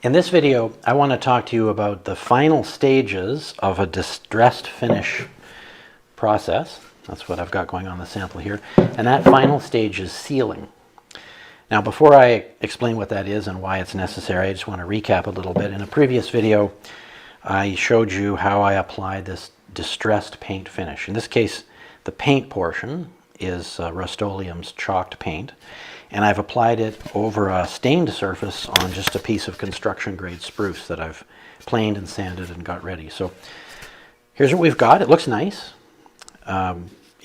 In this video, I want to talk to you about the final stages of a distressed finish process. That's what I've got going on the sample here. And that final stage is sealing. Now, before I explain what that is and why it's necessary, I just want to recap a little bit. In a previous video, I showed you how I applied this distressed paint finish. In this case, the paint portion is Rust-Oleum's chalked paint, and I've applied it over a stained surface on just a piece of construction grade spruce that I've planed and sanded and got ready. So here's what we've got. It looks nice.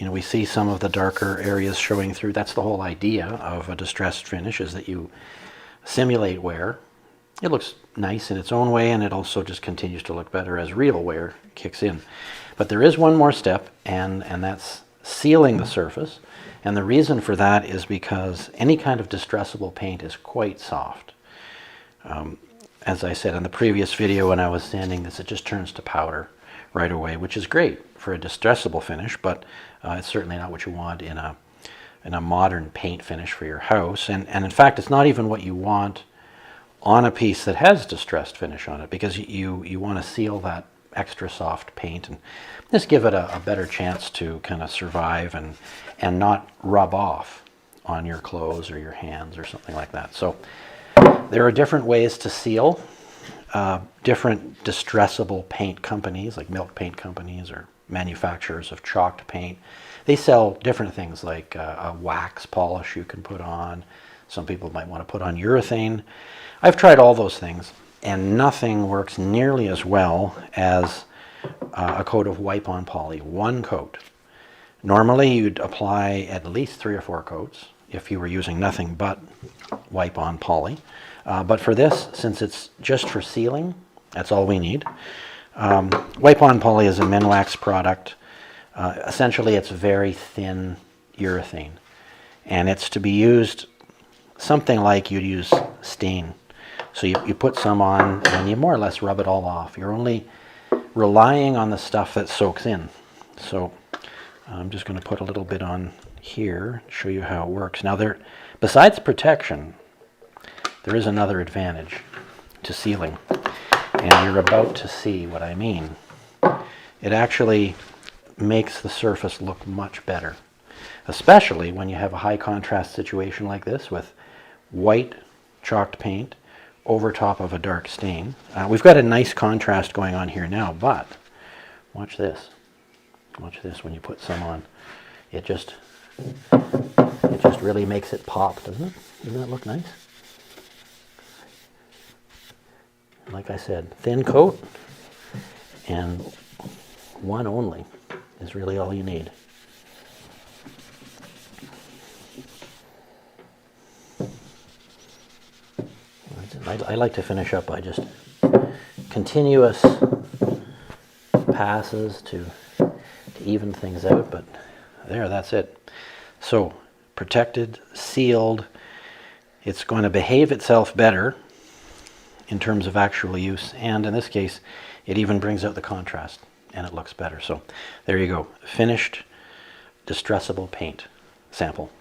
We see some of the darker areas showing through. That's the whole idea of a distressed finish, is that you simulate wear. It looks nice in its own way, and it also just continues to look better as real wear kicks in. But there is one more step, and that's sealing the surface. And the reason for that is because any kind of distressable paint is quite soft. As I said in the previous video when I was sanding this, it just turns to powder right away, which is great for a distressable finish, but it's certainly not what you want in a modern paint finish for your house. And in fact, it's not even what you want on a piece that has distressed finish on it, because you want to seal that extra soft paint and just give it a better chance to kind of survive and not rub off on your clothes or your hands or something like that. So there are different ways to seal. Different distressable paint companies like milk paint companies or manufacturers of chalked paint, they sell different things like a wax polish you can put on. Some people might want to put on urethane. I've tried all those things, and nothing works nearly as well as a coat of wipe-on poly, one coat. Normally you'd apply at least 3 or 4 coats if you were using nothing but wipe-on poly. But for this, since it's just for sealing, that's all we need. Wipe-on poly is a Minwax product. Essentially, it's very thin urethane, and it's to be used something like you'd use stain. So you put some on and you more or less rub it all off. You're only relying on the stuff that soaks in. So I'm just going to put a little bit on here, show you how it works. Now, besides protection, there is another advantage to sealing, and you're about to see what I mean. It actually makes the surface look much better, especially when you have a high contrast situation like this with white chalked paint over top of a dark stain. We've got a nice contrast going on here now, but watch this. Watch this when you put some on. It just really makes it pop, doesn't it? Doesn't that look nice? Like I said, thin coat, and one only is really all you need. I like to finish up by just continuous passes to even things out, but that's it. So, protected, sealed, it's going to behave itself better in terms of actual use, and in this case, it even brings out the contrast, and it looks better. So, there you go. Finished distressable paint sample.